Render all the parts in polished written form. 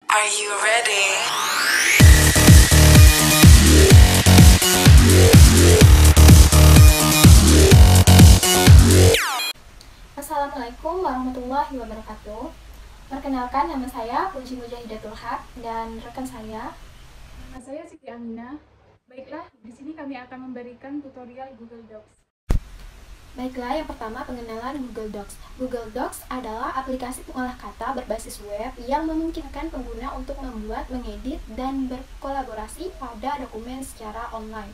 Are you ready? Assalamualaikum warahmatullahi wabarakatuh. Perkenalkan, nama saya Puji Mujahidatul Haq dan rekan saya. Nama saya Siti Amina. Baiklah, di sini kami akan memberikan tutorial Google Docs. Baiklah, yang pertama pengenalan Google Docs. Google Docs adalah aplikasi pengolah kata berbasis web yang memungkinkan pengguna untuk membuat, mengedit, dan berkolaborasi pada dokumen secara online.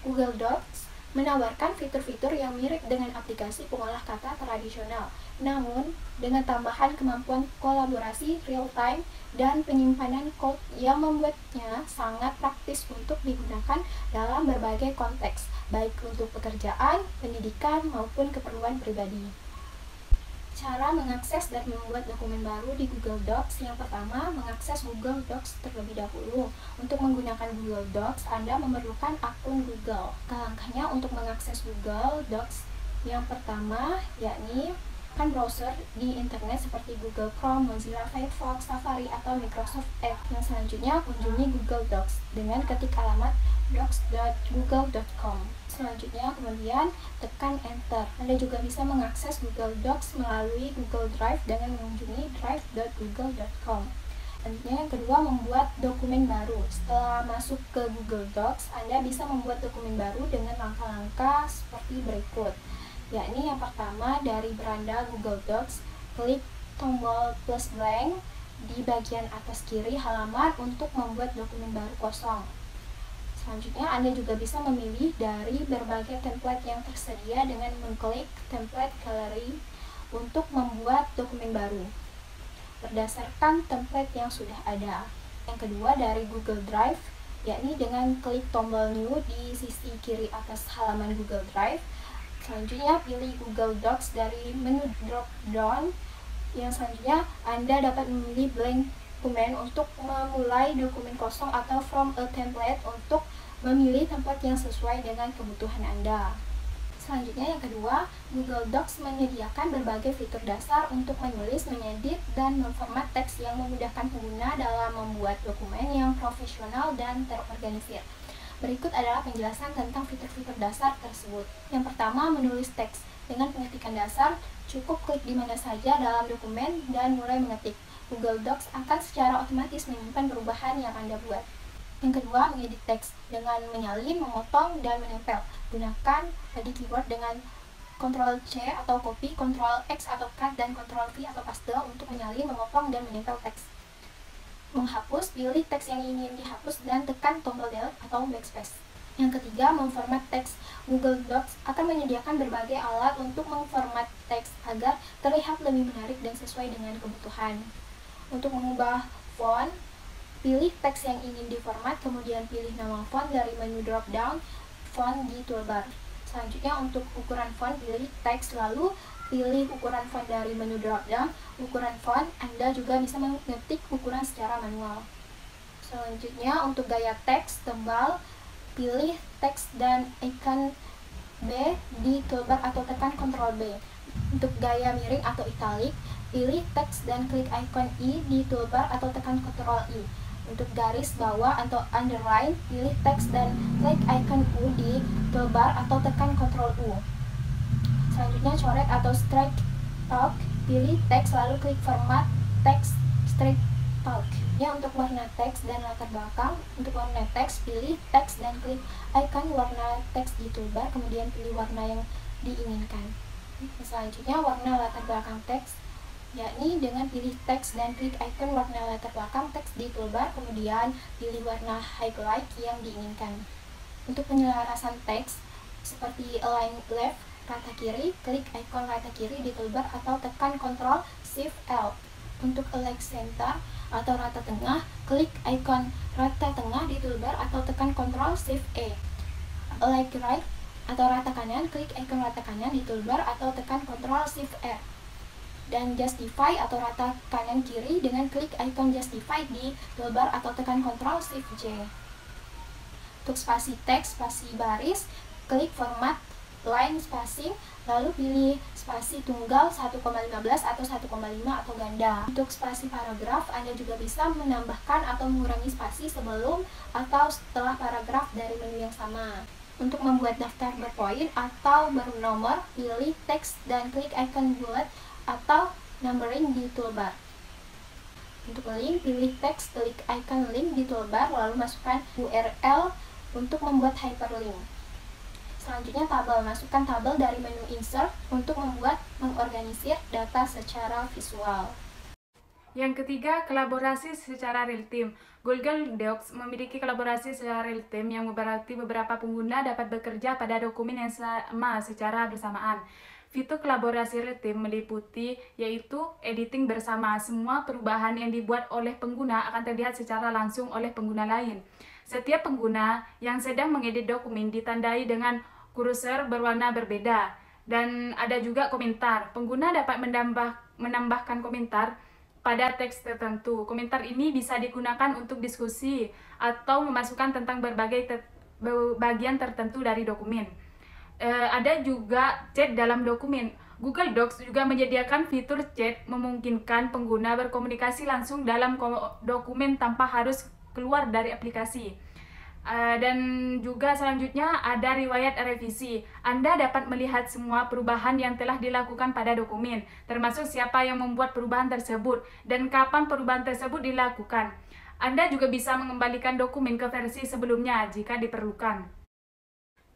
Google Docs menawarkan fitur-fitur yang mirip dengan aplikasi pengolah kata tradisional, namun dengan tambahan kemampuan kolaborasi real-time dan penyimpanan kode yang membuatnya sangat praktis untuk digunakan dalam berbagai konteks, baik untuk pekerjaan, pendidikan, maupun keperluan pribadi. Cara mengakses dan membuat dokumen baru di Google Docs. Yang pertama, mengakses Google Docs terlebih dahulu. Untuk menggunakan Google Docs, Anda memerlukan akun Google. Langkahnya untuk mengakses Google Docs yang pertama, yakni browser di internet seperti Google Chrome, Mozilla Firefox, Safari, atau Microsoft Edge. Yang selanjutnya, kunjungi Google Docs dengan ketik alamat docs.google.com. Selanjutnya, kemudian tekan Enter. Anda juga bisa mengakses Google Docs melalui Google Drive dengan mengunjungi drive.google.com. Selanjutnya, yang kedua, membuat dokumen baru. Setelah masuk ke Google Docs, Anda bisa membuat dokumen baru dengan langkah-langkah seperti berikut. Yakni yang pertama, dari beranda Google Docs, klik tombol plus blank di bagian atas kiri halaman untuk membuat dokumen baru kosong. Selanjutnya, Anda juga bisa memilih dari berbagai template yang tersedia dengan mengklik template gallery untuk membuat dokumen baru berdasarkan template yang sudah ada. Yang kedua, dari Google Drive, yakni dengan klik tombol new di sisi kiri atas halaman Google Drive. Selanjutnya, pilih Google Docs dari menu drop down. Yang selanjutnya, Anda dapat memilih blank dokumen untuk memulai dokumen kosong atau from a template untuk memilih template yang sesuai dengan kebutuhan Anda. Selanjutnya, yang kedua, Google Docs menyediakan berbagai fitur dasar untuk menulis, mengedit, dan memformat teks yang memudahkan pengguna dalam membuat dokumen yang profesional dan terorganisir. Berikut adalah penjelasan tentang fitur-fitur dasar tersebut. Yang pertama, menulis teks. Dengan pengetikan dasar, cukup klik di mana saja dalam dokumen dan mulai mengetik. Google Docs akan secara otomatis menyimpan perubahan yang Anda buat. Yang kedua, mengedit teks dengan menyalin, memotong, dan menempel. Gunakan tadi keyword dengan Ctrl-C atau copy, Ctrl-X atau cut, dan Ctrl-V atau paste untuk menyalin, memotong, dan menempel teks. Menghapus, pilih teks yang ingin dihapus dan tekan tombol delete atau backspace. Yang ketiga, memformat teks. Google Docs akan menyediakan berbagai alat untuk memformat teks agar terlihat lebih menarik dan sesuai dengan kebutuhan. Untuk mengubah font, pilih teks yang ingin diformat, kemudian pilih nama font dari menu drop down font di toolbar. Selanjutnya, untuk ukuran font, pilih teks, lalu pilih ukuran font dari menu drop down. Ukuran font, Anda juga bisa mengetik ukuran secara manual. Selanjutnya, untuk gaya teks tebal, pilih teks dan icon B di toolbar atau tekan Ctrl B. Untuk gaya miring atau italic, pilih teks dan klik icon I di toolbar atau tekan Ctrl I. Untuk garis bawah atau underline, pilih teks dan klik icon U di toolbar atau tekan Ctrl U. Selanjutnya, coret atau strike talk, pilih teks lalu klik format teks strike talk. Ya, untuk warna teks dan latar belakang, untuk warna teks, pilih teks dan klik icon warna teks di toolbar, kemudian pilih warna yang diinginkan. Selanjutnya, warna latar belakang teks, yakni dengan pilih teks dan klik icon warna latar belakang teks di toolbar, kemudian pilih warna highlight yang diinginkan. Untuk penyelarasan teks, seperti align left, rata kiri, klik icon rata kiri di toolbar atau tekan Ctrl Shift L. Untuk align center atau rata tengah, klik icon rata tengah di toolbar atau tekan Ctrl Shift E. Align right atau rata kanan, klik icon rata kanan di toolbar atau tekan Ctrl Shift R. Dan justify atau rata kanan kiri dengan klik icon justify di toolbar atau tekan Ctrl Shift J. Untuk spasi teks, spasi baris, klik format line spacing, lalu pilih spasi tunggal 1,15 atau 1,5 atau ganda. Untuk spasi paragraf, Anda juga bisa menambahkan atau mengurangi spasi sebelum atau setelah paragraf dari menu yang sama. Untuk membuat daftar berpoin atau bernomor, pilih teks dan klik icon bullet atau numbering di toolbar. Untuk link, pilih teks, klik icon link di toolbar, lalu masukkan URL untuk membuat hyperlink. Selanjutnya tabel, masukkan tabel dari menu insert untuk mengorganisir data secara visual. Yang ketiga, kolaborasi secara real time. Google Docs memiliki kolaborasi secara real time yang berarti beberapa pengguna dapat bekerja pada dokumen yang sama secara bersamaan. Fitur kolaborasi real time meliputi yaitu editing bersama. Semua perubahan yang dibuat oleh pengguna akan terlihat secara langsung oleh pengguna lain. Setiap pengguna yang sedang mengedit dokumen ditandai dengan kursor berwarna berbeda. Dan ada juga komentar. Pengguna dapat menambahkan komentar pada teks tertentu. Komentar ini bisa digunakan untuk diskusi atau memasukkan tentang berbagai bagian tertentu dari dokumen. Ada juga chat dalam dokumen. Google Docs juga menyediakan fitur chat memungkinkan pengguna berkomunikasi langsung dalam dokumen tanpa harus keluar dari aplikasi. Dan juga selanjutnya ada riwayat revisi. Anda dapat melihat semua perubahan yang telah dilakukan pada dokumen, termasuk siapa yang membuat perubahan tersebut dan kapan perubahan tersebut dilakukan. Anda juga bisa mengembalikan dokumen ke versi sebelumnya jika diperlukan.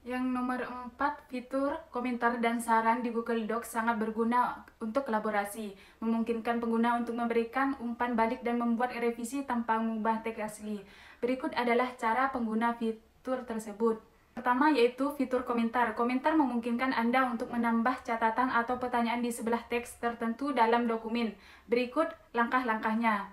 Yang nomor 4, fitur komentar dan saran di Google Docs sangat berguna untuk kolaborasi, memungkinkan pengguna untuk memberikan umpan balik dan membuat revisi tanpa mengubah teks asli. Berikut adalah cara pengguna fitur tersebut. Pertama yaitu fitur komentar. Komentar memungkinkan Anda untuk menambah catatan atau pertanyaan di sebelah teks tertentu dalam dokumen. Berikut langkah-langkahnya.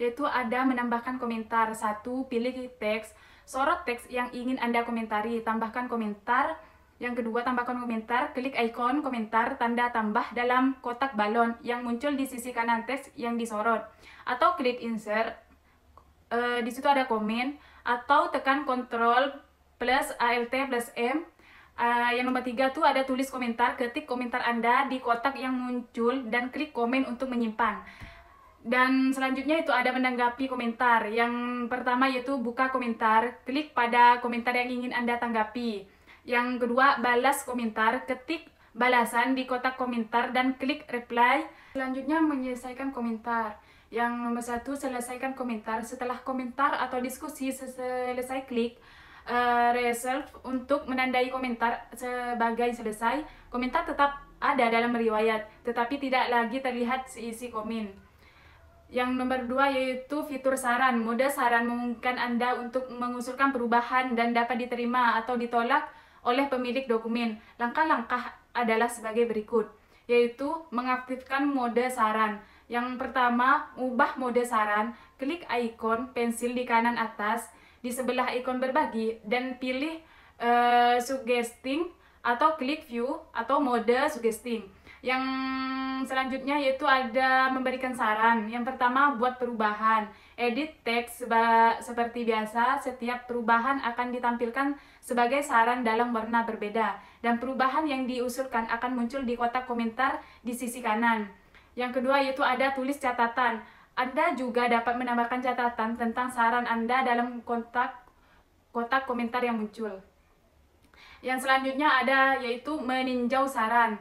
Yaitu ada menambahkan komentar. 1. Pilih teks. Sorot teks yang ingin Anda komentari, tambahkan komentar. Yang kedua, tambahkan komentar, klik ikon komentar tanda tambah dalam kotak balon yang muncul di sisi kanan teks yang disorot. Atau klik insert, di situ ada komen, atau tekan Ctrl plus Alt plus M. Yang nomor 3 tuh ada tulis komentar, ketik komentar Anda di kotak yang muncul dan klik komen untuk menyimpan. Dan selanjutnya itu ada menanggapi komentar. Yang pertama yaitu buka komentar, klik pada komentar yang ingin Anda tanggapi. Yang kedua, balas komentar, ketik balasan di kotak komentar dan klik reply. Selanjutnya menyelesaikan komentar. Yang nomor 1, selesaikan komentar. Setelah komentar atau diskusi selesai, klik resolve untuk menandai komentar sebagai selesai. Komentar tetap ada dalam riwayat, tetapi tidak lagi terlihat seisi komen. Yang nomor 2 yaitu fitur saran. Mode saran memungkinkan Anda untuk mengusulkan perubahan dan dapat diterima atau ditolak oleh pemilik dokumen. Langkah-langkah adalah sebagai berikut, yaitu mengaktifkan mode saran. Yang pertama, ubah mode saran. Klik ikon pensil di kanan atas, di sebelah ikon berbagi, dan pilih suggesting atau klik view atau mode suggesting. Yang selanjutnya yaitu ada memberikan saran. Yang pertama, buat perubahan. Edit teks seperti biasa. Setiap perubahan akan ditampilkan sebagai saran dalam warna berbeda. Dan perubahan yang diusulkan akan muncul di kotak komentar di sisi kanan. Yang kedua yaitu ada tulis catatan. Anda juga dapat menambahkan catatan tentang saran Anda dalam kotak komentar yang muncul. Yang selanjutnya ada yaitu meninjau saran.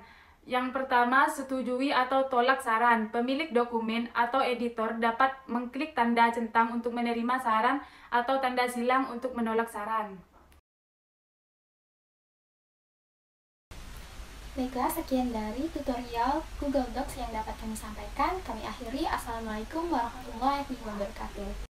Yang pertama, setujui atau tolak saran. Pemilik dokumen atau editor dapat mengklik tanda centang untuk menerima saran atau tanda silang untuk menolak saran. Baiklah, sekian dari tutorial Google Docs yang dapat kami sampaikan. Kami akhiri. Assalamualaikum warahmatullahi wabarakatuh.